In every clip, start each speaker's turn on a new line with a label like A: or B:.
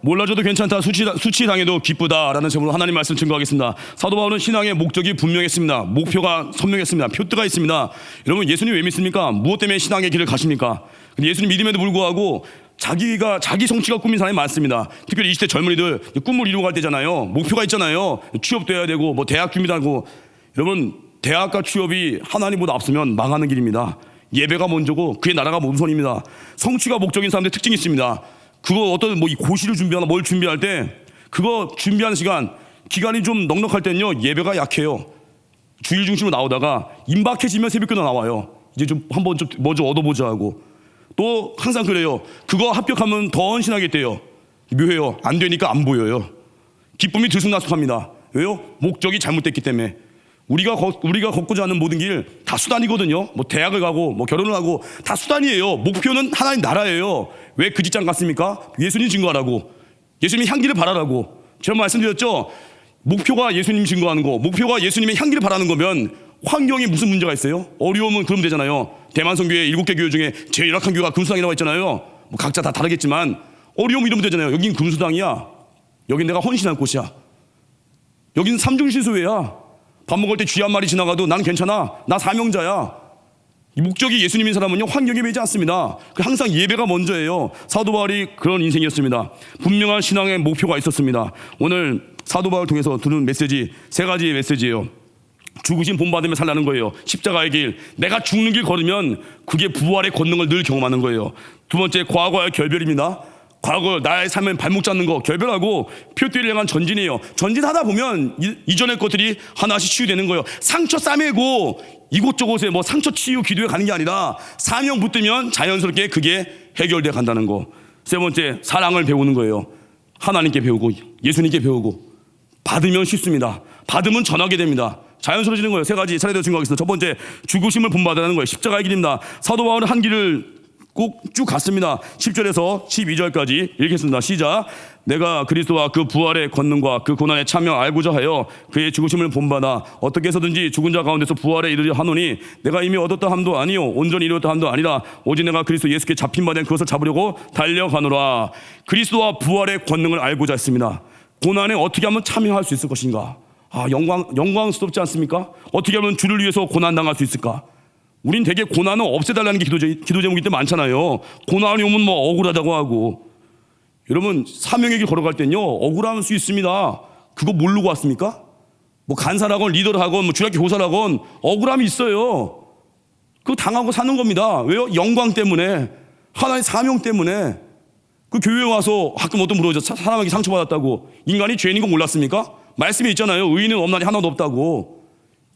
A: 몰라줘도 괜찮다, 수치당해도 기쁘다라는 제목으로 하나님 말씀 증거하겠습니다. 사도 바울은 신앙의 목적이 분명했습니다. 목표가 선명했습니다. 표대가 있습니다. 여러분, 예수님 왜 믿습니까? 무엇 때문에 신앙의 길을 가십니까? 근데 예수님 믿음에도 불구하고 자기 성취가 꿈인 사람이 많습니다. 특별히 20대 젊은이들 꿈을 이루고 갈 때잖아요. 목표가 있잖아요. 취업도 해야 되고 뭐 대학 준비도 하고. 여러분, 대학과 취업이 하나님보다 앞서면 망하는 길입니다. 예배가 먼저고 그의 나라가 우선입니다. 성취가 목적인 사람들의 특징이 있습니다. 그거 어떤 뭐 고시를 준비하나 뭘 준비할 때 그거 준비하는 기간이 좀 넉넉할 때는요, 예배가 약해요. 주일 중심으로 나오다가 임박해지면 새벽기도 나와요. 이제 좀 한번 좀 먼저 얻어보자 하고. 또 항상 그래요. 그거 합격하면 더 헌신하겠대요. 묘해요. 안 되니까 안 보여요. 기쁨이 들쑥날쑥합니다. 왜요? 목적이 잘못됐기 때문에. 우리가 걷고자 하는 모든 길 다 수단이거든요. 뭐 대학을 가고 뭐 결혼을 하고 다 수단이에요. 목표는 하나님 나라예요. 왜 그 직장 갔습니까? 예수님 증거하라고. 예수님의 향기를 바라라고. 제가 말씀드렸죠. 목표가 예수님 증거하는 거, 목표가 예수님의 향기를 바라는 거면 환경에 무슨 문제가 있어요? 어려우면 그러면 되잖아요. 대만성교회 7개 교회 중에 제일 열악한 교회가 금수당이라고 했잖아요. 뭐 각자 다 다르겠지만 어려움 이러면 되잖아요. 여긴 금수당이야. 여긴 내가 헌신할 곳이야. 여긴 삼중실소회야. 밥 먹을 때 쥐 한 마리 지나가도 난 괜찮아. 나 사명자야. 이 목적이 예수님인 사람은요, 환경에 매지 않습니다. 항상 예배가 먼저예요. 사도 바울이 그런 인생이었습니다. 분명한 신앙의 목표가 있었습니다. 오늘 사도 바울을 통해서 들은 메시지, 3가지의 메시지예요. 죽으신 본받으며 살라는 거예요. 십자가의 길, 내가 죽는 길 걸으면 그게 부활의 권능을 늘 경험하는 거예요. 2번째, 과거와의 결별입니다. 과거 나의 삶에 발목 잡는 거 결별하고 표대를 향한 전진이에요. 전진하다 보면 이전의 것들이 하나씩 치유되는 거예요. 상처 싸매고 이곳저곳에 뭐 상처 치유 기도에 가는 게 아니라 사명 붙들면 자연스럽게 그게 해결돼 간다는 거. 3번째, 사랑을 배우는 거예요. 하나님께 배우고 예수님께 배우고. 받으면 쉽습니다. 받으면 전하게 됩니다. 자연스러워지는 거예요. 3가지 차례대로 증거하겠습니다. 첫 번째, 죽으심을 본받으라는 거예요. 십자가의 길입니다. 사도 바울은 한 길을 꼭 쭉 갔습니다. 10절에서 12절까지 읽겠습니다. 시작. 내가 그리스도와 그 부활의 권능과 그 고난의 참여 알고자 하여 그의 죽으심을 본받아 어떻게 해서든지 죽은 자 가운데서 부활에 이르려 하노니 내가 이미 얻었다 함도 아니요 온전히 이루었다 함도 아니라 오직 내가 그리스도 예수께 잡힌 바 된 그것을 잡으려고 달려가노라. 그리스도와 부활의 권능을 알고자 했습니다. 고난에 어떻게 하면 참여할 수 있을 것인가? 영광스럽지 않습니까? 어떻게 하면 주를 위해서 고난당할 수 있을까? 우린 되게 고난을 없애달라는 게 기도 제목일 때 많잖아요. 고난이 오면 뭐 억울하다고 하고. 여러분, 사명의 길 걸어갈 땐요, 억울할 수 있습니다. 그거 모르고 왔습니까? 뭐 간사라건 리더를 하건 뭐 주일학교 교사라건 억울함이 있어요. 그거 당하고 사는 겁니다. 왜요? 영광 때문에, 하나의 사명 때문에. 그 교회에 와서 가끔 어떤 물어보죠. 사람에게 상처받았다고. 인간이 죄인인 거 몰랐습니까? 말씀에 있잖아요. 의인은 없나니 하나도 없다고.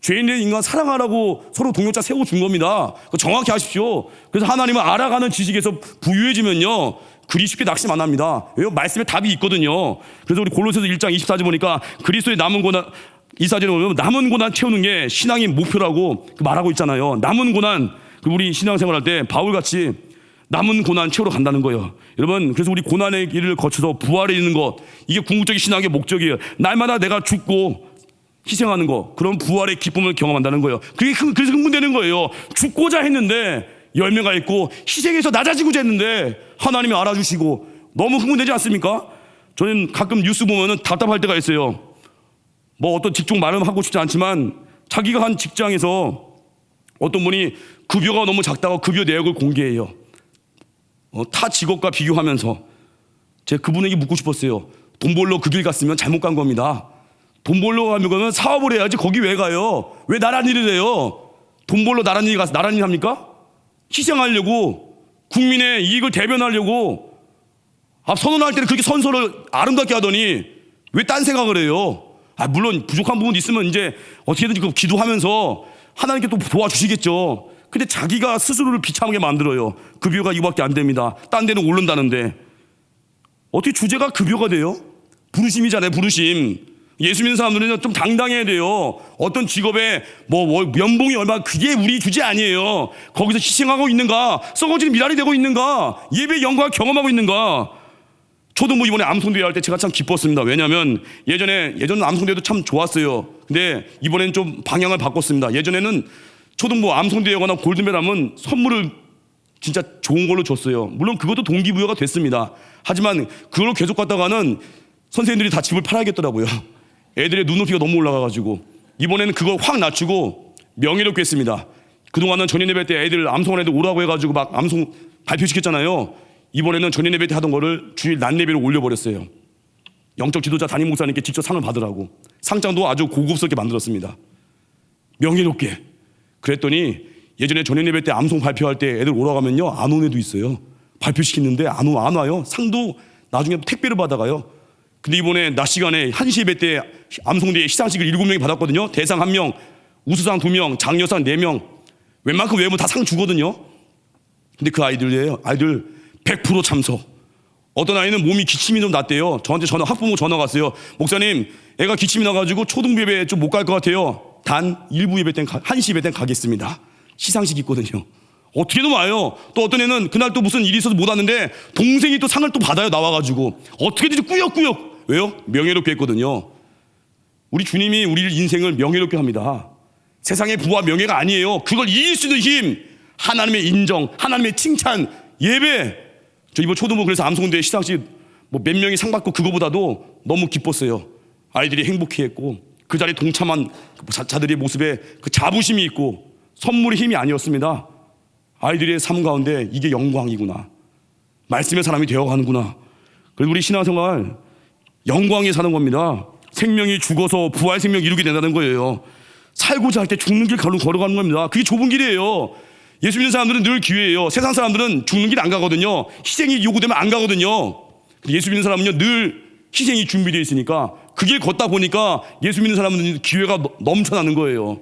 A: 죄인의 인간 사랑하라고 서로 동역자 세워준 겁니다. 정확히 하십시오. 그래서 하나님을 알아가는 지식에서 부유해지면요, 그리 쉽게 낙심 안 합니다. 왜요? 말씀에 답이 있거든요. 그래서 우리 골로새서 1장 24절 보니까 그리스도의 남은 고난, 이 사절에 보면 남은 고난 채우는 게 신앙의 목표라고 말하고 있잖아요. 남은 고난, 우리 신앙생활할 때 바울같이 남은 고난 채우러 간다는 거예요. 여러분, 그래서 우리 고난의 길을 거쳐서 부활에 이르는 것, 이게 궁극적인 신앙의 목적이에요. 날마다 내가 죽고 희생하는 거, 그런 부활의 기쁨을 경험한다는 거예요. 그래서 흥분되는 거예요. 죽고자 했는데 열매가 있고 희생해서 낮아지고자 했는데 하나님이 알아주시고. 너무 흥분되지 않습니까? 저는 가끔 뉴스 보면은 답답할 때가 있어요. 뭐 어떤 직종 말은 하고 싶지 않지만 자기가 한 직장에서 어떤 분이 급여가 너무 작다고 급여 내역을 공개해요. 타 직업과 비교하면서. 제가 그분에게 묻고 싶었어요. 돈 벌러 그 길 갔으면 잘못 간 겁니다. 돈 벌러 가면 사업을 해야지 거기 왜 가요? 왜 나란 일을 해요? 돈 벌러 나란 일 가서 나란 일 합니까? 희생하려고, 국민의 이익을 대변하려고 선언할 때는 그렇게 선서를 아름답게 하더니 왜 딴 생각을 해요? 물론 부족한 부분도 있으면 이제 어떻게든지 기도하면서 하나님께 또 도와주시겠죠. 근데 자기가 스스로를 비참하게 만들어요. 급여가 이거밖에 안 됩니다. 딴 데는 오른다는데. 어떻게 주제가 급여가 돼요? 부르심이잖아요, 부르심. 예수 믿는 사람들은 좀 당당해야 돼요. 어떤 직업에 뭐 연봉이 얼마, 그게 우리 주제 아니에요. 거기서 희생하고 있는가, 썩어지는 미랄이 되고 있는가, 예배의 영광을 경험하고 있는가. 저도 뭐 이번에 암송대회 할 때 제가 참 기뻤습니다. 왜냐하면 예전에 암송대회도 참 좋았어요. 근데 이번엔 좀 방향을 바꿨습니다. 예전에는 초등부 암송대회거나 골든벨 하면 선물을 진짜 좋은 걸로 줬어요. 물론 그것도 동기부여가 됐습니다. 하지만 그걸 계속 갔다가는 선생님들이 다 집을 팔아야겠더라고요. 애들의 눈높이가 너무 올라가가지고 이번에는 그걸 확 낮추고 명예롭게 했습니다. 그동안은 전인 예배 때 애들 암송한 애들 오라고 해가지고 막 암송 발표시켰잖아요. 이번에는 전인 예배 때 하던 거를 주일 낮 예배로 올려버렸어요. 영적 지도자 담임 목사님께 직접 상을 받으라고. 상장도 아주 고급스럽게 만들었습니다. 명예롭게. 그랬더니 예전에 전인 예배 때 암송 발표할 때 애들 오라고 하면요, 안 온 애도 있어요. 발표시키는데 안 와요. 상도 나중에 택배로 받아가요. 근데 이번에 낮 시간에 1시 예배 때 암송대회 시상식을 7명이 받았거든요. 대상 1명, 우수상 2명, 장려상 4명. 웬만큼 외우면 다 상 주거든요. 근데 그 아이들 100% 참석. 어떤 아이는 몸이 기침이 좀 났대요. 저한테 학부모 전화가 왔어요. 목사님, 애가 기침이 나가지고 초등부 예배 좀 못 갈 것 같아요. 단 일부 예배 땐 1시 예배 땐 가겠습니다. 시상식이 있거든요. 어떻게든 와요. 또 어떤 애는 그날 또 무슨 일이 있어서 못 왔는데 동생이 또 상을 또 받아요. 나와가지고 어떻게든 꾸역꾸역. 왜요? 명예롭게 했거든요. 우리 주님이 우리 인생을 명예롭게 합니다. 세상의 부와 명예가 아니에요. 그걸 이길 수 있는 힘, 하나님의 인정, 하나님의 칭찬, 예배. 저 이번 초등부 그래서 암송대회 시상식 뭐 몇 명이 상 받고 그거보다도 너무 기뻤어요. 아이들이 행복해했고 그 자리에 동참한 자들의 모습에 그 자부심이 있고 선물의 힘이 아니었습니다. 아이들의 삶 가운데 이게 영광이구나. 말씀의 사람이 되어가는구나. 그래서 우리 신앙생활 영광에 사는 겁니다. 생명이 죽어서 부활 생명 이루게 된다는 거예요. 살고자 할 때 죽는 길 걸어가는 겁니다. 그게 좁은 길이에요. 예수 믿는 사람들은 늘 기회예요. 세상 사람들은 죽는 길 안 가거든요. 희생이 요구되면 안 가거든요. 예수 믿는 사람은요 늘 희생이 준비되어 있으니까 그 길 걷다 보니까 예수 믿는 사람은 기회가 넘쳐나는 거예요.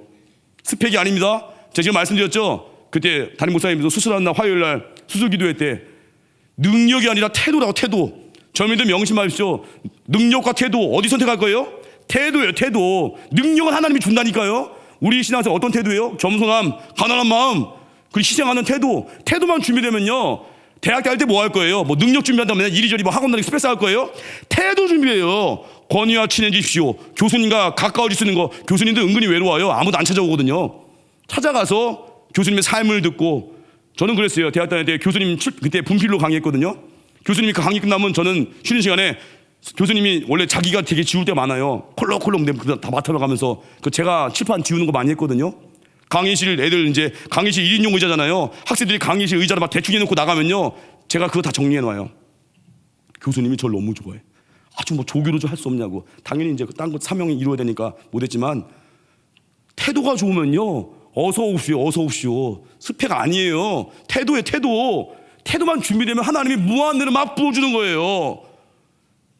A: 스펙이 아닙니다. 제가 지금 말씀드렸죠. 그때 담임 목사님도 수술하는 날 화요일 날 수술 기도회 때 능력이 아니라 태도라고. 태도. 젊은이들 명심하십시오. 능력과 태도 어디 선택할 거예요? 태도예요. 태도. 능력은 하나님이 준다니까요. 우리 신앙생활 어떤 태도예요? 겸손함, 가난한 마음, 그리고 희생하는 태도. 태도만 준비되면요 대학 때 할 때 뭐 할 거예요? 뭐 능력 준비한다면 이리저리 뭐 학원 다니고 스페셜 할 거예요? 태도 준비해요. 권위와 친해지십시오. 교수님과 가까워질 수 있는 거. 교수님들 은근히 외로워요. 아무도 안 찾아오거든요. 찾아가서 교수님의 삶을 듣고. 저는 그랬어요. 대학 다닐 때 교수님 그때 분필로 강의했거든요. 교수님이 그 강의 끝나면 저는 쉬는 시간에 교수님이 원래 자기가 되게 지울 때 많아요. 콜록콜록 다 맡아가면서 그 제가 칠판 지우는 거 많이 했거든요. 강의실 애들 이제 강의실 1인용 의자잖아요. 학생들이 강의실 의자를 막 대충 해놓고 나가면요 제가 그거 다 정리해놔요. 교수님이 저를 너무 좋아해. 아주 뭐 조교로 좀 할 수 없냐고. 당연히 이제 딴 거 사명이 이루어야 되니까 못했지만 태도가 좋으면요 어서 오십시오. 스펙 아니에요. 태도에 태도. 태도만 준비되면 하나님이 무한대로 막 부어주는 거예요.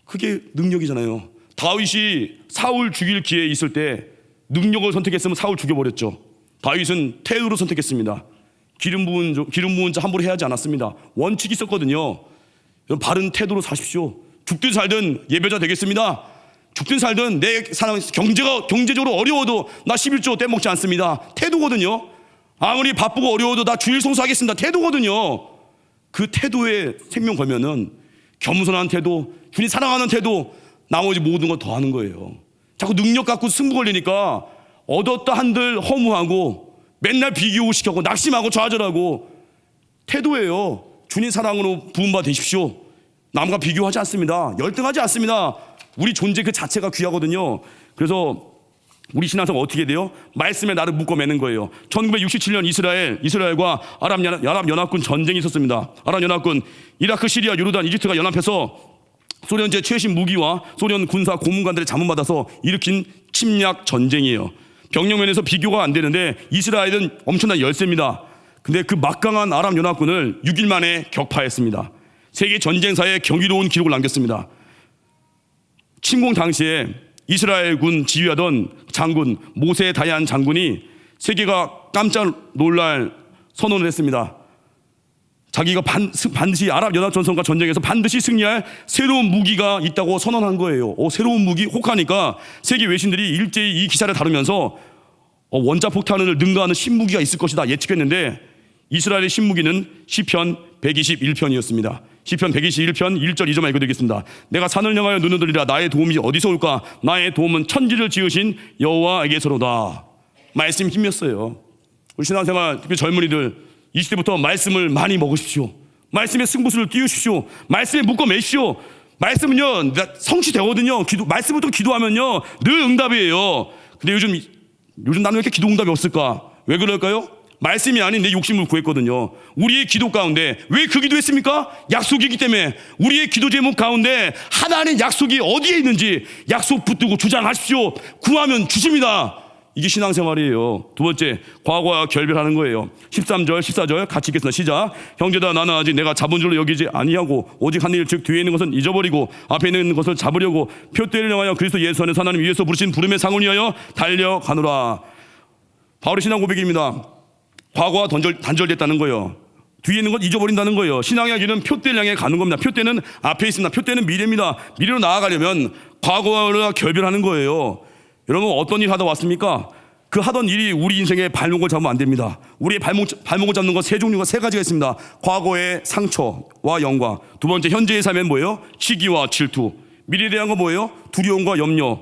A: 그게 능력이잖아요. 다윗이 사울 죽일 기회 있을 때 능력을 선택했으면 사울 죽여버렸죠. 다윗은 태도로 선택했습니다. 기름 부은 자 함부로 해하지 않았습니다. 원칙이 있었거든요. 바른 태도로 사십시오. 죽든 살든 예배자 되겠습니다. 죽든 살든 내 사람 경제적으로 어려워도 나 11조 떼먹지 않습니다. 태도거든요. 아무리 바쁘고 어려워도 나 주일 성수하겠습니다. 태도거든요. 그 태도에 생명 걸면은 겸손한 태도, 주님 사랑하는 태도, 나머지 모든 걸 더 하는 거예요. 자꾸 능력 갖고 승부 걸리니까 얻었다 한들 허무하고 맨날 비교시켜고 낙심하고 좌절하고. 태도예요. 주님 사랑으로 부음받아 되십시오. 남과 비교하지 않습니다. 열등하지 않습니다. 우리 존재 그 자체가 귀하거든요. 그래서 우리 신앙생활 어떻게 돼요? 말씀에 나를 묶어매는 거예요. 1967년 이스라엘과 아랍 연합군 전쟁이 있었습니다. 아랍 연합군 이라크, 시리아, 요르단, 이집트가 연합해서 소련제 최신 무기와 소련 군사 고문관들을 자문받아서 일으킨 침략 전쟁이에요. 병력면에서 비교가 안 되는데 이스라엘은 엄청난 열세입니다. 근데 그 막강한 아랍 연합군을 6일 만에 격파했습니다. 세계 전쟁사에 경이로운 기록을 남겼습니다. 침공 당시에 이스라엘군 지휘하던 장군 모세 다얀 장군이 세계가 깜짝 놀랄 선언을 했습니다. 자기가 반드시 아랍 연합전선과 전쟁에서 반드시 승리할 새로운 무기가 있다고 선언한 거예요. 새로운 무기? 혹하니까 세계 외신들이 일제히 이 기사를 다루면서 원자폭탄을 능가하는 신무기가 있을 것이다 예측했는데 이스라엘의 신무기는 시편 121편이었습니다. 시편 121편 1절 2절만 읽어드리겠습니다. 내가 산을 향하여 눈을 들리라. 나의 도움이 어디서 올까? 나의 도움은 천지를 지으신 여호와에게서로다. 말씀 힘이었어요. 우리 신앙생활 특히 젊은이들 20대부터 말씀을 많이 먹으십시오. 말씀에 승부수를 띄우십시오. 말씀에 묶어 매십시오. 말씀은요 성취되거든요. 말씀부터 기도하면요 늘 응답이에요. 근데 요즘 나는 왜 이렇게 기도 응답이 없을까? 왜 그럴까요? 말씀이 아닌 내 욕심을 구했거든요. 우리의 기도 가운데 왜 그 기도했습니까? 약속이기 때문에. 우리의 기도 제목 가운데 하나님의 약속이 어디에 있는지 약속 붙들고 주장하십시오. 구하면 주십니다. 이게 신앙생활이에요. 두 번째, 과거와 결별하는 거예요. 13절 14절 같이 읽겠습니다. 시작. 형제다, 나는 아직 내가 잡은 줄로 여기지 아니하고 오직 한 일 즉 뒤에 있는 것은 잊어버리고 앞에 있는 것을 잡으려고 표대를 향하여 그리스도 예수 안에서 하나님 위에서 부르신 부름의 상을 위하여 달려가노라. 바울의 신앙 고백입니다. 과거와 단절됐다는 거예요. 뒤에 있는 것 잊어버린다는 거예요. 신앙의 길은 표대를 향해 가는 겁니다. 표대는 앞에 있습니다. 표대는 미래입니다. 미래로 나아가려면 과거와 결별하는 거예요. 여러분 어떤 일 하다 왔습니까? 그 하던 일이 우리 인생의 발목을 잡으면 안 됩니다. 우리의 발목을 잡는 건 세 종류가 세 가지가 있습니다. 과거의 상처와 영광. 두 번째, 현재의 삶엔 뭐예요? 시기와 질투. 미래에 대한 건 뭐예요? 두려움과 염려.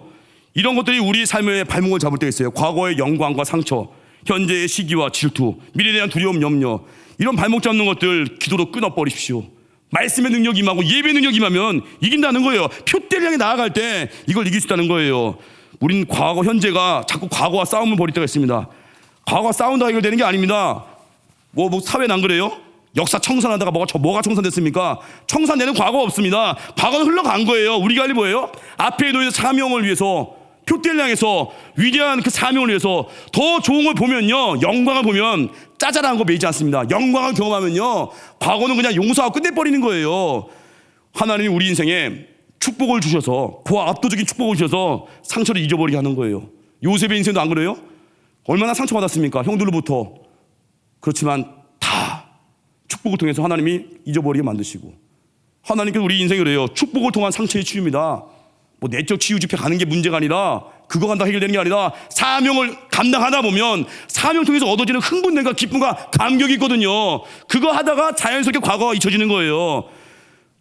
A: 이런 것들이 우리 삶의 발목을 잡을 때가 있어요. 과거의 영광과 상처, 현재의 시기와 질투, 미래에 대한 두려움, 염려. 이런 발목 잡는 것들 기도로 끊어버리십시오. 말씀의 능력이 임하고 예배의 능력이 임하면 이긴다는 거예요. 표대를 향해 나아갈 때 이걸 이길 수 있다는 거예요. 우린 과거, 현재가 자꾸 과거와 싸움을 벌일 때가 있습니다. 과거와 싸운다가 해결되는 게 아닙니다. 뭐 사회는 안 그래요? 역사 청산하다가 뭐가 청산됐습니까? 청산되는 과거 없습니다. 과거는 흘러간 거예요. 우리가 할 일 뭐예요? 앞에 놓인 사명을 위해서, 표대를 향해서 위대한 그 사명을 위해서 더 좋은 걸 보면요, 영광을 보면 짜잘한 거 매이지 않습니다. 영광을 경험하면요, 과거는 그냥 용서하고 끝내버리는 거예요. 하나님이 우리 인생에 축복을 주셔서, 그 압도적인 축복을 주셔서 상처를 잊어버리게 하는 거예요. 요셉의 인생도 안 그래요? 얼마나 상처받았습니까? 형들로부터. 그렇지만 다 축복을 통해서 하나님이 잊어버리게 만드시고, 하나님께서 우리 인생이 그래요. 축복을 통한 상처의 치유입니다. 뭐 내적 치유 집회 가는 게 문제가 아니라, 그거 간다 해결되는 게 아니라, 사명을 감당하다 보면 사명 통해서 얻어지는 흥분과 기쁨과 감격이 있거든요. 그거 하다가 자연스럽게 과거가 잊혀지는 거예요.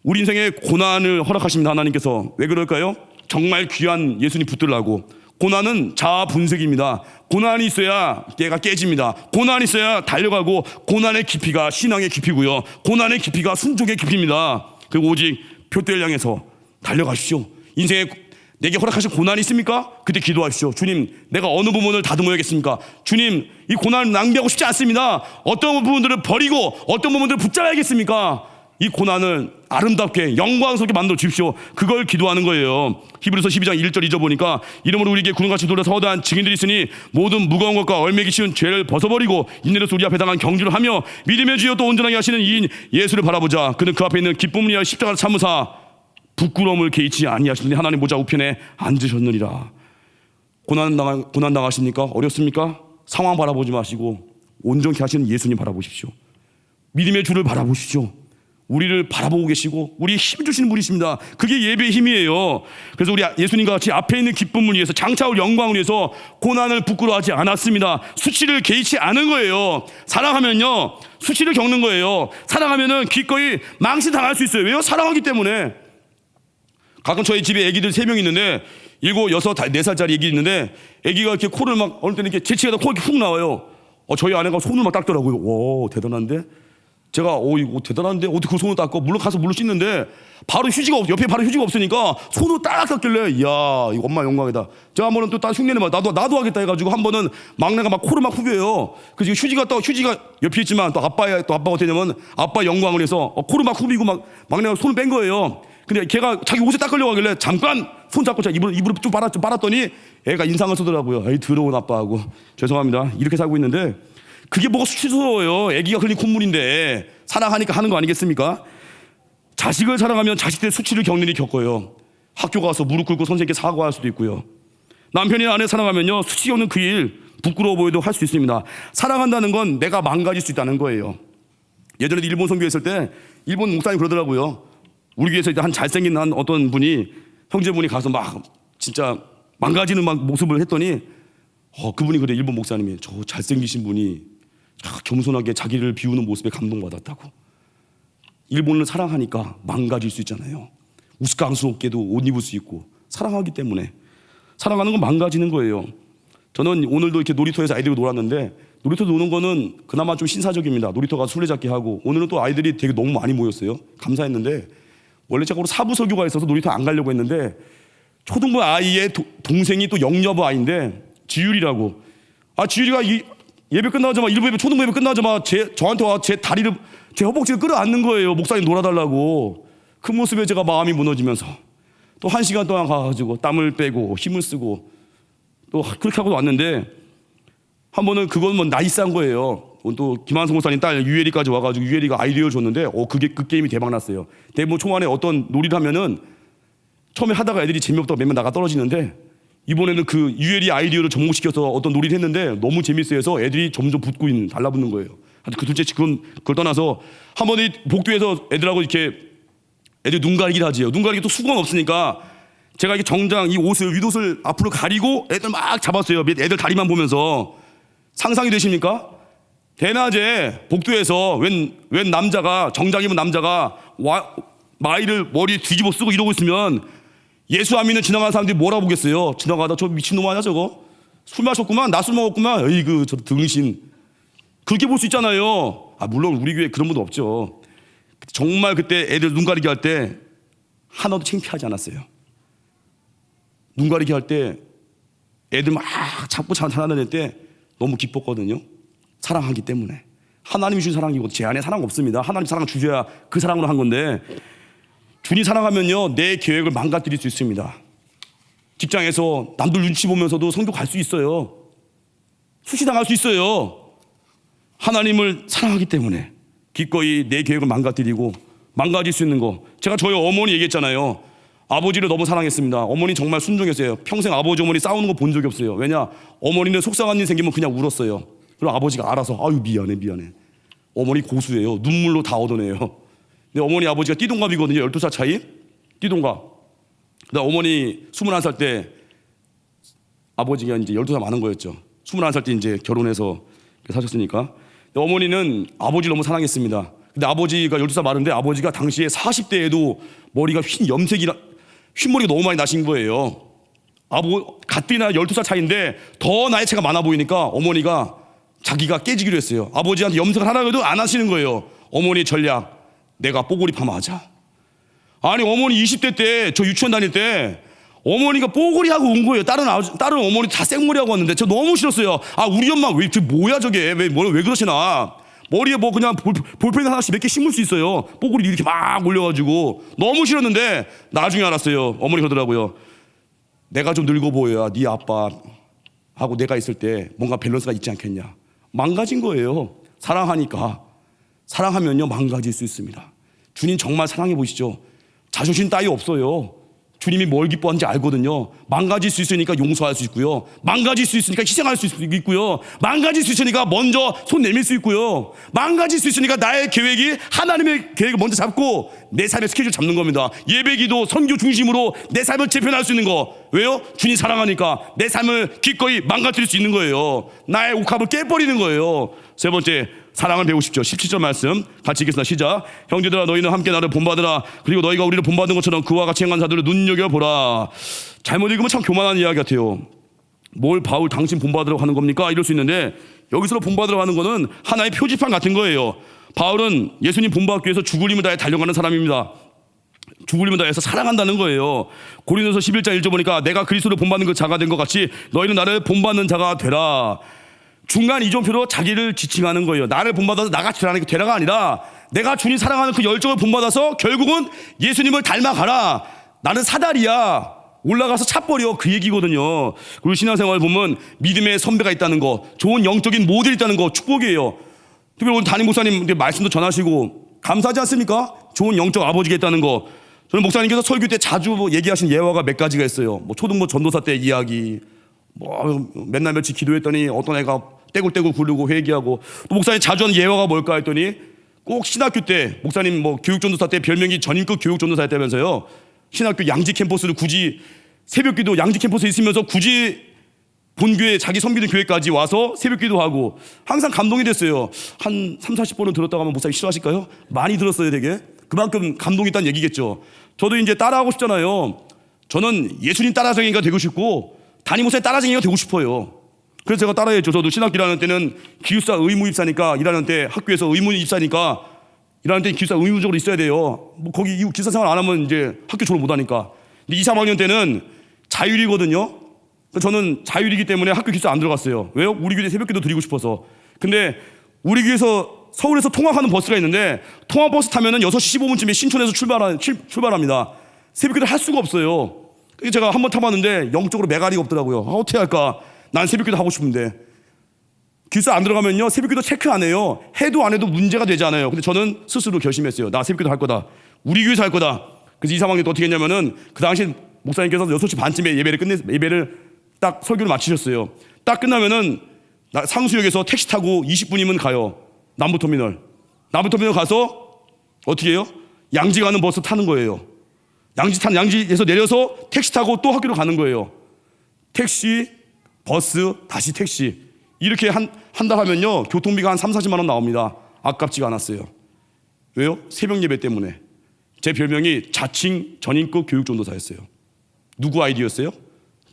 A: 우리 인생에 고난을 허락하십니다. 하나님께서. 왜 그럴까요? 정말 귀한 예수님 붙들라고. 고난은 자아 분석입니다. 고난이 있어야 깨가 깨집니다. 고난이 있어야 달려가고, 고난의 깊이가 신앙의 깊이고요, 고난의 깊이가 순종의 깊이입니다. 그리고 오직 표대를 향해서 달려가십시오. 인생에 내게 허락하신 고난이 있습니까? 그때 기도하십시오. 주님, 내가 어느 부분을 다듬어야겠습니까? 주님, 이 고난을 낭비하고 싶지 않습니다. 어떤 부분들을 버리고 어떤 부분들을 붙잡아야겠습니까? 이 고난을 아름답게 영광스럽게 만들어 주십시오. 그걸 기도하는 거예요. 히브리서 12장 1절 잊어보니까, 이러므로 우리에게 구름같이 둘러서 허다한 증인들이 있으니 모든 무거운 것과 얼매기 쉬운 죄를 벗어버리고 인내로서 우리 앞에 당한 경주를 하며 믿음의 주여 또 온전하게 하시는 이인 예수를 바라보자. 그는 그 앞에 있는 기쁨을 위하여 십자가를 참으사 부끄러움을 개의치 아니하시더니 하나님 보좌 우편에 앉으셨느니라. 고난 당하십니까? 어렵습니까? 상황 바라보지 마시고 온전케 하시는 예수님 바라보십시오. 믿음의 주를 바라보십시오. 우리를 바라보고 계시고 우리 힘 주시는 분이십니다. 그게 예배의 힘이에요. 그래서 우리 예수님과 같이 앞에 있는 기쁨을 위해서, 장차올 영광을 위해서 고난을 부끄러워하지 않았습니다. 수치를 개의치 않은 거예요. 사랑하면요, 수치를 겪는 거예요. 사랑하면은 기꺼이 망신당할 수 있어요. 왜요? 사랑하기 때문에. 가끔 저희 집에 애기들 3명 있는데, 7, 6, 4살짜리 애기 있는데, 애기가 이렇게 코를 막 어느 때는 이렇게 재치가 코 이렇게 훅 나와요. 저희 아내가 손을 막 닦더라고요. 오, 대단한데? 제가 이거 대단한데 어떻게 그 손을 닦고, 물로 가서 물로 씻는데 바로 휴지가 옆에 바로 휴지가 없으니까 손으로 딱 닦길래, 이야, 이거 엄마 영광이다. 제가 한 번은 또 딱 흉내내 봐, 나도 하겠다 해가지고 한 번은 막내가 막 코를 막 후벼요. 그래서 휴지가 옆에 있지만 또 아빠가 어떻게 되냐면, 아빠 영광을 위해서 코를 막 후비고 막 막내가 손을 뺀 거예요. 근데 걔가 자기 옷에 닦으려고 하길래 잠깐 손 잡고 입으로 좀 빨았더니 애가 인상을 쓰더라고요. 에이, 더러운 아빠하고. 죄송합니다. 이렇게 살고 있는데, 그게 뭐가 수치스러워요. 애기가 흘린 콧물인데 사랑하니까 하는 거 아니겠습니까? 자식을 사랑하면 자식들의 수치를 겪는 일이 겪어요. 학교 가서 무릎 꿇고 선생님께 사과할 수도 있고요. 남편이나 아내 사랑하면요, 수치 겪는 그 일 부끄러워 보여도 할 수 있습니다. 사랑한다는 건 내가 망가질 수 있다는 거예요. 예전에 일본 선교에 있을 때 일본 목사님 그러더라고요. 우리 교회에서 한 잘생긴 한 어떤 분이, 형제분이 가서 막 진짜 망가지는 막 모습을 했더니, 그분이 그래, 일본 목사님이, 저 잘생기신 분이 겸손하게 자기를 비우는 모습에 감동받았다고. 일본을 사랑하니까 망가질 수 있잖아요. 우스꽝스럽게도 옷 입을 수 있고, 사랑하기 때문에. 사랑하는 건 망가지는 거예요. 저는 오늘도 이렇게 놀이터에서 아이들이 놀았는데 놀이터 노는 거는 그나마 좀 신사적입니다. 놀이터 가서 술래잡기 하고 오늘은 또 아이들이 되게 너무 많이 모였어요. 감사했는데 원래 제가 사부 설교가 있어서 놀이터 안 가려고 했는데 초등부 아이의 동생이 또 영여부 아이인데 지율이라고. 지율이가 예배 끝나자마자 일부 예배 초등부 예배 끝나자마자 저한테 와 제 다리를 제 허벅지를 끌어안는 거예요. 목사님 놀아달라고. 그 모습에 제가 마음이 무너지면서 또 1시간 동안 가가지고 땀을 빼고 힘을 쓰고 또 그렇게 하고 왔는데 한 번은 그건 뭐 나이스한 거예요. 또 김한성 목사님 딸 유예리까지 와가지고 유예리가 아이디어 줬는데 그게 그 게임이 대박 났어요. 대부분 초반에 어떤 놀이를 하면은 처음에 하다가 애들이 재미없다고 몇명 나가 떨어지는데 이번에는 그 유예리 아이디어를 접목시켜서 어떤 놀이를 했는데 너무 재밌어요 해서 애들이 점점 달라붙는 거예요. 그 둘째 그걸 떠나서 한 번에 복도에서 애들하고 이렇게 애들 눈 가리기를 하지요. 눈 가리기 또 수건 없으니까 제가 이게 정장 이 옷을 윗옷을 앞으로 가리고 애들 막 잡았어요. 애들 다리만 보면서. 상상이 되십니까? 대낮에 복도에서 웬 남자가 정장 입은 남자가 마이를 머리에 뒤집어 쓰고 이러고 있으면 예수 안 믿는 지나가는 사람들이 뭐라 보겠어요? 지나가다 저 미친놈 아니야 저거? 술 마셨구만, 낮술 먹었구만. 에이그 저 등신. 그렇게 볼 수 있잖아요. 물론 우리 교회 그런 분도 없죠. 정말 그때 애들 눈 가리기 할 때 하나도 창피하지 않았어요. 눈 가리기 할 때 애들 막 잡고 장난할 때 너무 기뻤거든요. 사랑하기 때문에. 하나님이 주신 사랑이고 제 안에 사랑 없습니다. 하나님 사랑을 주셔야 그 사랑으로 한 건데 주님 사랑하면요 내 계획을 망가뜨릴 수 있습니다. 직장에서 남들 눈치 보면서도 성교 갈 수 있어요. 수시당할 수 있어요. 하나님을 사랑하기 때문에 기꺼이 내 계획을 망가뜨리고 망가질 수 있는 거. 제가 저희 어머니 얘기했잖아요. 아버지를 너무 사랑했습니다. 어머니 정말 순종했어요. 평생 아버지 어머니 싸우는 거 본 적이 없어요. 왜냐? 어머니는 속상한 일 생기면 그냥 울었어요. 그리고 아버지가 알아서 미안해. 어머니 고수예요. 눈물로 다 얻어내요. 근데 어머니 아버지가 띠동갑이거든요. 12살 차이. 띠동갑. 근데 어머니 21살 때 아버지가 이제 12살 많은 거였죠. 21살 때 이제 결혼해서 사셨으니까. 근데 어머니는 아버지를 너무 사랑했습니다. 근데 아버지가 12살 많은데 아버지가 당시에 40대에도 머리가 흰머리가 너무 많이 나신 거예요. 갓디나 12살 차이인데 더 나이 차가 많아 보이니까 어머니가 자기가 깨지기로 했어요. 아버지한테 염색을 하라고 해도 안 하시는 거예요. 어머니 전략, 내가 뽀글이 파마하자. 아니 어머니 20대 때 저 유치원 다닐 때 어머니가 뽀글이 하고 온 거예요. 다른 어머니 다 생머리 하고 왔는데 저 너무 싫었어요. 우리 엄마 왜 뭐야 저게 왜 그러시나. 머리에 뭐 그냥 볼펜 하나씩 몇 개 심을 수 있어요. 뽀글이 이렇게 막 올려가지고 너무 싫었는데 나중에 알았어요. 어머니 그러더라고요. 내가 좀 늙어 보여야 네 아빠하고 내가 있을 때 뭔가 밸런스가 있지 않겠냐. 망가진 거예요. 사랑하면요 망가질 수 있습니다. 주님 정말 사랑해 보시죠. 자존심 따위 없어요. 주님이 뭘 기뻐하는지 알거든요. 망가질 수 있으니까 용서할 수 있고요. 망가질 수 있으니까 희생할 수 있고요. 망가질 수 있으니까 먼저 손 내밀 수 있고요. 망가질 수 있으니까 나의 계획이 하나님의 계획을 먼저 잡고 내 삶의 스케줄 잡는 겁니다. 예배기도 선교 중심으로 내 삶을 재편할 수 있는 거. 왜요? 주님 사랑하니까 내 삶을 기꺼이 망가뜨릴 수 있는 거예요. 나의 옥합을 깨버리는 거예요. 세 번째, 사랑을 배우십시오. 17절 말씀 같이 읽겠습니다. 시작. 형제들아 너희는 함께 나를 본받으라. 그리고 너희가 우리를 본받은 것처럼 그와 같이 행한 자들을 눈여겨보라. 잘못 읽으면 참 교만한 이야기 같아요. 뭘 바울 당신 본받으라고 하는 겁니까? 이럴 수 있는데 여기서 본받으라고 하는 거는 하나의 표지판 같은 거예요. 바울은 예수님 본받기 위해서 죽을 힘을 다해 달려가는 사람입니다. 죽을 힘을 다해서 사랑한다는 거예요. 고린도서 11장 1절 보니까 내가 그리스도를 본받는 그 자가 된 것 같이 너희는 나를 본받는 자가 되라. 중간 이종표로 자기를 지칭하는 거예요. 나를 본받아서 나같이 되라가 아니라 내가 주님 사랑하는 그 열정을 본받아서 결국은 예수님을 닮아가라. 나는 사다리야. 올라가서 차버려. 그 얘기거든요. 그리고 신앙생활 보면 믿음의 선배가 있다는 거, 좋은 영적인 모델이 있다는 거 축복이에요. 특별히 오늘 담임 목사님 말씀도 전하시고 감사하지 않습니까? 좋은 영적 아버지가 있다는 거. 저는 목사님께서 설교 때 자주 얘기하신 예화가 몇 가지가 있어요. 초등부 전도사 때 이야기, 맨날 며칠 기도했더니 어떤 애가 떼굴떼굴 굴르고 회개하고, 또 목사님 자주 하는 예화가 뭘까 했더니 꼭 신학교 때 목사님 교육전도사 때 별명이 전임급 교육전도사였다면서요. 신학교 양지 캠퍼스를 굳이 새벽기도 양지 캠퍼스에 있으면서 굳이 본교회 자기 섬기는 교회까지 와서 새벽기도 하고 항상 감동이 됐어요. 한 30-40번은 들었다고 하면 목사님 싫어하실까요? 많이 들었어요. 되게 그만큼 감동이 있다는 얘기겠죠. 저도 이제 따라하고 싶잖아요. 저는 예수님 따라쟁이가 되고 싶고 담임 목사님 따라쟁이가 되고 싶어요. 그래서 제가 따라했죠. 저도 신학교 일하는 때는 기숙사 의무 입사니까, 일하는 때 학교에서 의무 입사니까 일하는 때 기숙사 의무적으로 있어야 돼요. 뭐 거기 기숙사 생활 안 하면 이제 학교 졸업 못 하니까. 근데 2, 3학년 때는 자율이거든요. 저는 자율이기 때문에 학교 기숙사 안 들어갔어요. 왜요? 우리 교회 새벽기도 드리고 싶어서. 근데 우리 교회에서 서울에서 통학하는 버스가 있는데, 통학버스 타면은 6시 15분쯤에 신촌에서 출발합니다. 새벽기도를 할 수가 없어요. 그래서 제가 한번 타봤는데 영적으로 메가리가 없더라고요. 어떻게 할까? 난 새벽기도 하고 싶은데. 기숙사 안 들어가면요, 새벽기도 체크 안 해요. 해도 안 해도 문제가 되지 않아요. 근데 저는 스스로 결심했어요. 나 새벽기도 할 거다. 우리 교회에서 할 거다. 그래서 2, 3학년 때 어떻게 했냐면은, 그 당시 목사님께서 6시 반쯤에 예배를 딱 설교를 마치셨어요. 딱 끝나면은 상수역에서 택시 타고 20분이면 가요. 남부터미널 가서 어떻게 해요? 양지 가는 버스 타는 거예요. 양지에서 내려서 택시 타고 또 학교로 가는 거예요. 택시, 버스, 다시 택시. 이렇게 한다 하면요, 교통비가 한 3, 40만 원 나옵니다. 아깝지가 않았어요. 왜요? 새벽 예배 때문에. 제 별명이 자칭 전인급 교육전도사였어요. 누구 아이디어였어요?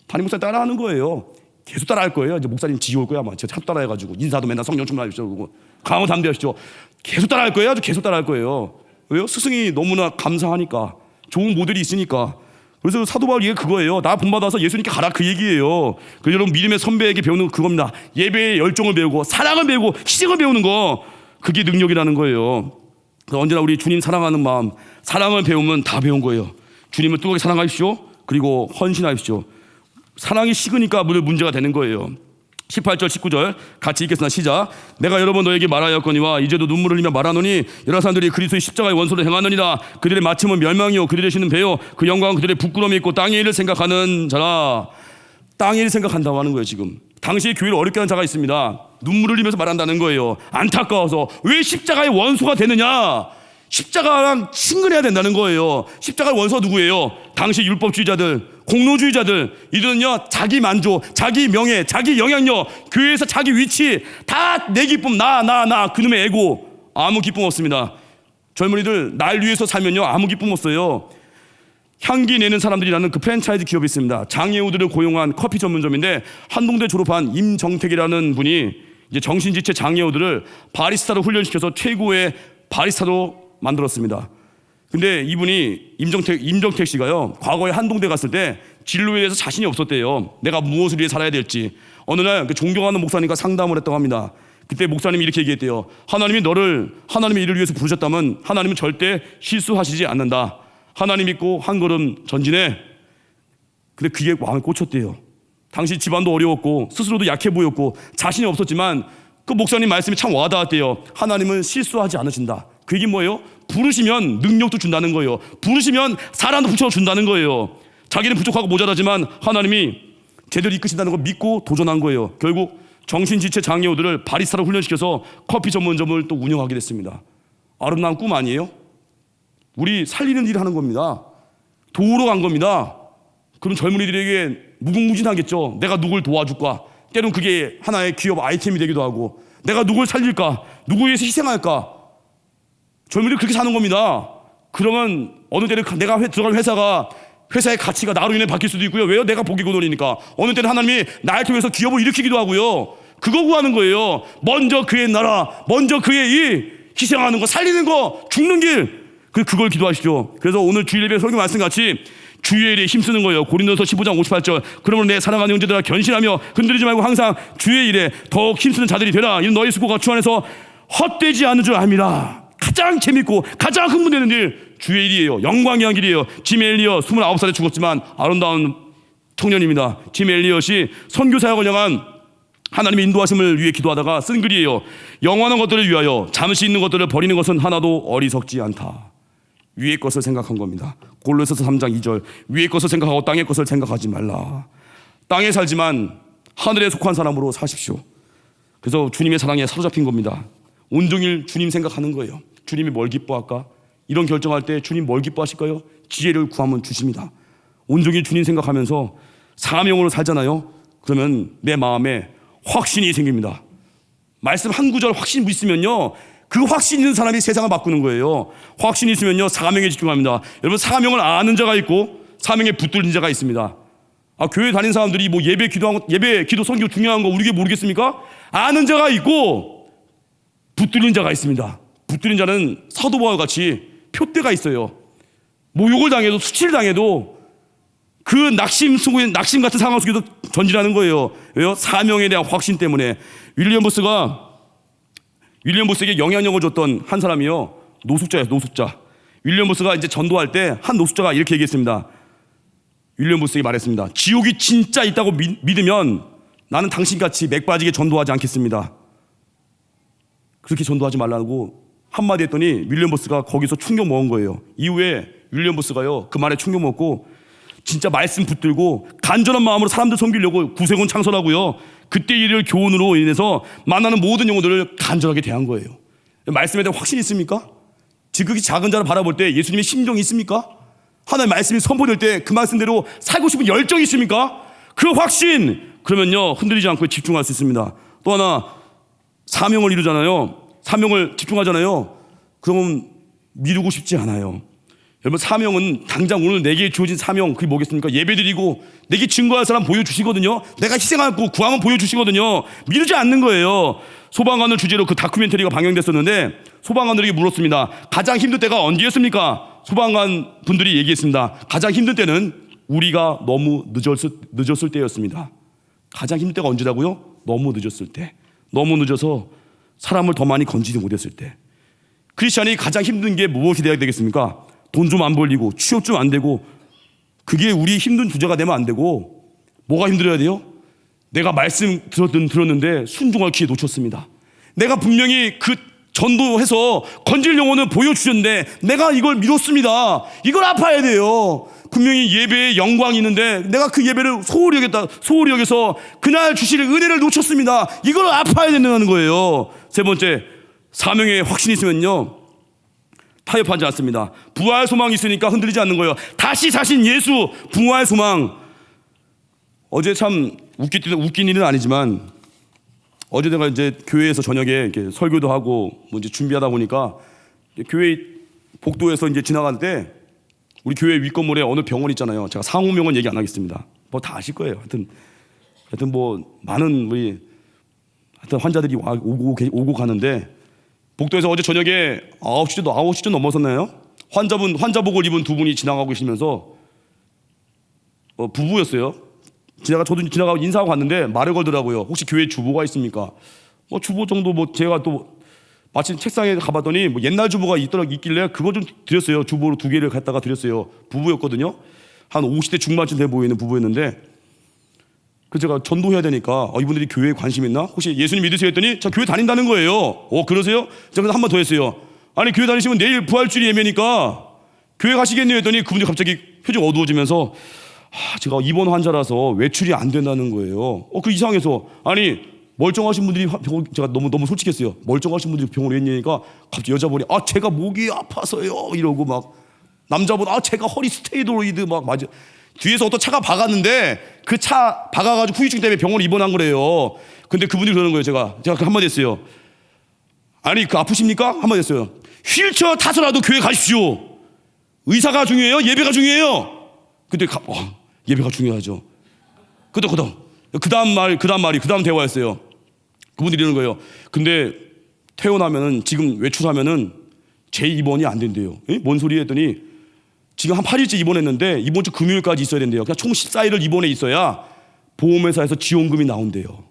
A: 담임 목사님 따라하는 거예요. 계속 따라할 거예요. 이제 목사님 지겨울 거야 아마. 제가 자꾸 따라해가지고 인사도 맨날 성령 충만하십시오 그러고 강호 담대하십시오. 계속 따라할 거예요. 아주 계속 따라할 거예요. 왜요? 스승이 너무나 감사하니까, 좋은 모델이 있으니까. 그래서 사도 바울 얘기가 그거예요. 나 본받아서 예수님께 가라, 그 얘기예요. 그래서 여러분, 믿음의 선배에게 배우는 그겁니다. 예배의 열정을 배우고, 사랑을 배우고, 희생을 배우는 거, 그게 능력이라는 거예요. 그래서 언제나 우리 주님 사랑하는 마음, 사랑을 배우면 다 배운 거예요. 주님을 뜨겁게 사랑하십시오. 그리고 헌신하십시오. 사랑이 식으니까 문제가 되는 거예요. 18절 19절 같이 읽겠습니다. 시작. 내가 여러 번 너에게 말하였거니와 이제도 눈물을 흘리며 말하노니 여러 사람들이 그리스도의 십자가의 원수를 행하느니라. 그들의 마침은 멸망이요 그들의 신은 배요 그 영광은 그들의 부끄러움이 있고 땅의 일을 생각하는 자라. 땅의 일을 생각한다고 하는 거예요. 지금 당시에 교회를 어렵게 하는 자가 있습니다. 눈물을 흘리면서 말한다는 거예요. 안타까워서. 왜 십자가의 원수가 되느냐? 십자가랑 친근해야 된다는 거예요. 십자가의 원수가 누구예요? 당시 율법주의자들, 공로주의자들. 이들은요, 자기 만족, 자기 명예, 자기 영향력, 교회에서 자기 위치, 다 내 기쁨, 나 그놈의 에고. 아무 기쁨 없습니다. 젊은이들 날 위해서 살면요 아무 기쁨 없어요. 향기 내는 사람들이라는 그 프랜차이즈 기업이 있습니다. 장애우들을 고용한 커피 전문점인데, 한동대 졸업한 임정택이라는 분이 이제 정신지체 장애우들을 바리스타로 훈련시켜서 최고의 바리스타로 만들었습니다. 근데 이분이 임정택 씨가요, 과거에 한동대 갔을 때 진로에 대해서 자신이 없었대요. 내가 무엇을 위해 살아야 될지. 어느 날 존경하는 목사님과 상담을 했다고 합니다. 그때 목사님이 이렇게 얘기했대요. 하나님이 너를 하나님의 일을 위해서 부르셨다면 하나님은 절대 실수하시지 않는다. 하나님 믿고 한 걸음 전진해. 근데 그게 마음에 꽂혔대요. 당시 집안도 어려웠고 스스로도 약해 보였고 자신이 없었지만 그 목사님 말씀이 참 와닿았대요. 하나님은 실수하지 않으신다. 그 얘기 뭐예요? 부르시면 능력도 준다는 거예요. 부르시면 사람도 붙여준다는 거예요. 자기는 부족하고 모자라지만 하나님이 제대로 이끄신다는 걸 믿고 도전한 거예요. 결국 정신지체 장애우들을 바리스타로 훈련시켜서 커피 전문점을 또 운영하게 됐습니다. 아름다운 꿈 아니에요? 우리 살리는 일을 하는 겁니다. 도우러 간 겁니다. 그럼 젊은이들에게 무궁무진하겠죠. 내가 누굴 도와줄까? 때론 그게 하나의 기업 아이템이 되기도 하고, 내가 누굴 살릴까? 누구 위해서 희생할까? 젊은이들이 그렇게 사는 겁니다. 그러면 어느 때는 내가 들어갈 회사의 가치가 나로 인해 바뀔 수도 있고요. 왜요? 내가 복이고놀이니까. 어느 때는 하나님이 나를 통해서 기업을 일으키기도 하고요. 그거 구하는 거예요. 먼저 그의 나라, 먼저 그의 일, 희생하는 거, 살리는 거, 죽는 길. 그걸 기도하시죠. 그래서 오늘 주일 예배 설교 말씀같이 주의 일에 힘쓰는 거예요. 고린도서 15장 58절. 그러므로 내 사랑하는 형제들아 견신하며 흔들리지 말고 항상 주의 일에 더욱 힘쓰는 자들이 되라. 이는 너희 수고가 주 안에서 헛되지 않은 줄 압니다. 가장 재밌고 가장 흥분되는 일, 주의 일이에요. 영광의 한 길이에요. 짐 엘리엇 29살에 죽었지만 아름다운 청년입니다. 짐 엘리엇이 선교 사역을 향한 하나님의 인도하심을 위해 기도하다가 쓴 글이에요. 영원한 것들을 위하여 잠시 있는 것들을 버리는 것은 하나도 어리석지 않다. 위의 것을 생각한 겁니다. 골로새서 3장 2절. 위의 것을 생각하고 땅의 것을 생각하지 말라. 땅에 살지만 하늘에 속한 사람으로 사십시오. 그래서 주님의 사랑에 사로잡힌 겁니다. 온종일 주님 생각하는 거예요. 주님이 뭘 기뻐할까? 이런 결정할 때 주님 뭘 기뻐하실까요? 지혜를 구하면 주십니다. 온종일 주님 생각하면서 사명으로 살잖아요. 그러면 내 마음에 확신이 생깁니다. 말씀 한 구절 확신 있으면요, 그 확신 있는 사람이 세상을 바꾸는 거예요. 확신이 있으면요 사명에 집중합니다. 여러분, 사명을 아는 자가 있고 사명에 붙들린 자가 있습니다. 교회 다닌 사람들이 뭐 예배 기도 선교 중요한 거 우리게 모르겠습니까? 아는 자가 있고 붙들린 자가 있습니다. 붙들린 자는 사도 바울 같이 표대가 있어요. 모욕을 당해도 수치를 당해도 그 낙심 같은 상황 속에도 전진하는 거예요. 왜요? 사명에 대한 확신 때문에. 윌리엄 보스에게 영향력을 줬던 한 사람이요, 노숙자예요. 노숙자. 윌리엄 보스가 이제 전도할 때 한 노숙자가 이렇게 얘기했습니다. 윌리엄 보스에게 말했습니다. 지옥이 진짜 있다고 믿으면 나는 당신같이 맥 빠지게 전도하지 않겠습니다. 그렇게 전도하지 말라고 한마디 했더니 윌리엄 보스가 거기서 충격 먹은 거예요. 이후에 윌리엄 보스가요, 그 말에 충격 먹고 진짜 말씀 붙들고 간절한 마음으로 사람들 섬기려고 구세군 창설하고요, 그때 일을 교훈으로 인해서 만나는 모든 영혼들을 간절하게 대한 거예요. 말씀에 대한 확신이 있습니까? 지극히 작은 자를 바라볼 때 예수님의 심정이 있습니까? 하나님의 말씀이 선포될 때 그 말씀대로 살고 싶은 열정이 있습니까? 그 확신, 그러면요 흔들리지 않고 집중할 수 있습니다. 또 하나, 사명을 이루잖아요. 사명을 집중하잖아요. 그러면 미루고 싶지 않아요. 여러분, 사명은 당장 오늘 내게 주어진 사명, 그게 뭐겠습니까? 예배드리고 내게 증거할 사람 보여주시거든요. 내가 희생하고 구하면 보여주시거든요. 미루지 않는 거예요. 소방관을 주제로 그 다큐멘터리가 방영됐었는데 소방관들에게 물었습니다. 가장 힘든 때가 언제였습니까? 소방관 분들이 얘기했습니다. 가장 힘든 때는 우리가 너무 늦었을 때였습니다. 가장 힘든 때가 언제라고요? 너무 늦었을 때. 너무 늦어서 사람을 더 많이 건지지 못했을 때. 크리스찬이 가장 힘든 게 무엇이 돼야 되겠습니까? 돈 좀 안 벌리고 취업 좀 안 되고, 그게 우리 힘든 주제가 되면 안 되고, 뭐가 힘들어야 돼요? 내가 말씀 들었는데 순종할 기회 놓쳤습니다. 내가 분명히 그 전도해서 건질 영혼을 보여주셨는데 내가 이걸 미뤘습니다. 이걸 아파야 돼요. 분명히 예배에 영광이 있는데 내가 그 예배를 소홀히 여겨서 그날 주실 은혜를 놓쳤습니다. 이걸 아파야 된다는 거예요. 세 번째, 사명에 확신이 있으면요 타협하지 않습니다. 부활 소망이 있으니까 흔들리지 않는 거예요. 다시 사신 예수, 부활 소망. 어제 참 웃긴 일은 아니지만, 어제 내가 이제 교회에서 저녁에 이렇게 설교도 하고 뭐 이제 준비하다 보니까 교회 복도에서 이제 지나갈 때 우리 교회 윗건물에 어느 병원 있잖아요. 제가 상호명은 얘기 안 하겠습니다. 뭐 다 아실 거예요. 하여튼 뭐 많은 환자들이 오고 가는데, 복도에서 어제 저녁에 9시쯤 넘어섰나요? 환자복을 입은 두 분이 지나가고 계시면서 부부였어요. 저도 지나가고 인사하고 갔는데 말을 걸더라고요. 혹시 교회 주보가 있습니까? 뭐 주보 정도, 뭐 제가 또 마침 책상에 가봤더니 뭐 옛날 주보가 있길래 그거 좀 드렸어요. 주보로 2개를 갖다가 드렸어요. 부부였거든요. 한 50대 중반쯤 돼 보이는 부부였는데, 그 제가 전도해야 되니까 이분들이 교회에 관심 있나? 혹시 예수님 믿으세요? 했더니 저 교회 다닌다는 거예요. 그러세요? 제가 한 번 더 했어요. 아니, 교회 다니시면 내일 부활주일이 예매니까 교회 가시겠네요 했더니 그분이 갑자기 표정 어두워지면서 제가 입원 환자라서 외출이 안 된다는 거예요. 그 이상해서, 아니 멀쩡하신 분들이 제가 너무 솔직했어요. 멀쩡하신 분들이 병원에 있냐니까 갑자기 여자분이 제가 목이 아파서요 이러고, 막 남자분 제가 허리 스테이로이드 막 맞아. 뒤에서 어떤 차가 박았는데 그 차 박아가지고 후유증 때문에 병원에 입원한 거래요. 근데 그분이 그러는 거예요. 제가 그 한마디 했어요. 아니, 그 아프십니까? 한마디 했어요. 휠체어 타서라도 교회 가십시오. 의사가 중요해요? 예배가 중요해요? 근데 예배가 중요하죠. 그 다음 대화였어요. 그분들이 이러는 거예요. 근데 퇴원하면은, 지금 외출하면은 재입원이 안 된대요. 뭔 소리 했더니 지금 한 8일째 입원했는데 이번 주 금요일까지 있어야 된대요. 그냥 총 14일을 입원해 있어야 보험회사에서 지원금이 나온대요.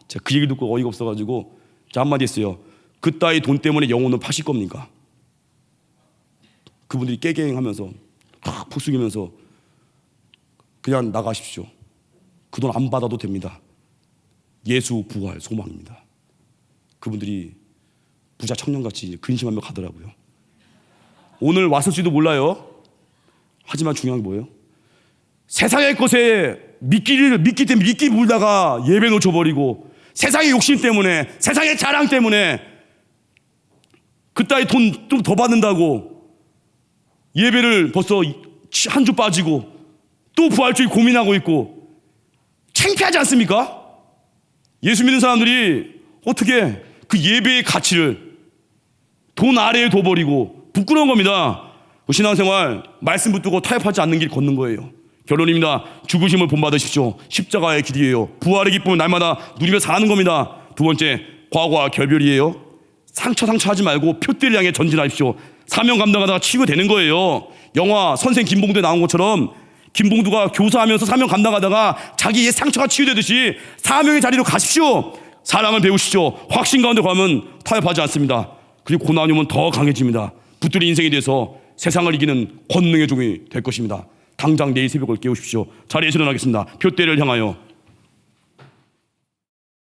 A: 제가 그 얘기 듣고 어이가 없어가지고 제가 한마디 했어요. 그따위 돈 때문에 영혼을 파실 겁니까? 그분들이 깨갱하면서 폭숙이면서 그냥 나가십시오. 그 돈 안 받아도 됩니다. 예수 부활 소망입니다. 그분들이 부자 청년같이 근심하며 가더라고요. 오늘 왔을지도 몰라요. 하지만 중요한 게 뭐예요? 세상의 것에 미끼 때문에 미끼 물다가 예배 놓쳐버리고, 세상의 욕심 때문에, 세상의 자랑 때문에 그따위 돈 좀 더 받는다고 예배를 벌써 한 주 빠지고 또 부활주의 고민하고 있고, 창피하지 않습니까? 예수 믿는 사람들이 어떻게 그 예배의 가치를 돈 아래에 둬버리고, 부끄러운 겁니다. 신앙생활 말씀 붙들고 타협하지 않는 길 걷는 거예요. 결론입니다. 죽으심을 본받으십시오. 십자가의 길이에요. 부활의 기쁨을 날마다 누리며 사는 겁니다. 두 번째, 과거와 결별이에요. 상처 하지 말고 표대를 향해 전진하십시오. 사명 감당하다가 치유되는 거예요. 영화 선생 김봉두에 나온 것처럼 김봉두가 교사하면서 사명 감당하다가 자기의 상처가 치유되듯이 사명의 자리로 가십시오. 사랑을 배우시죠. 확신 가운데 가면 타협하지 않습니다. 그리고 고난이 오면 더 강해집니다. 붙들린 인생에 대해서 세상을 이기는 권능의 종이 될 것입니다. 당장 내일 새벽을 깨우십시오. 자리에서 일어나겠습니다. 표대를 향하여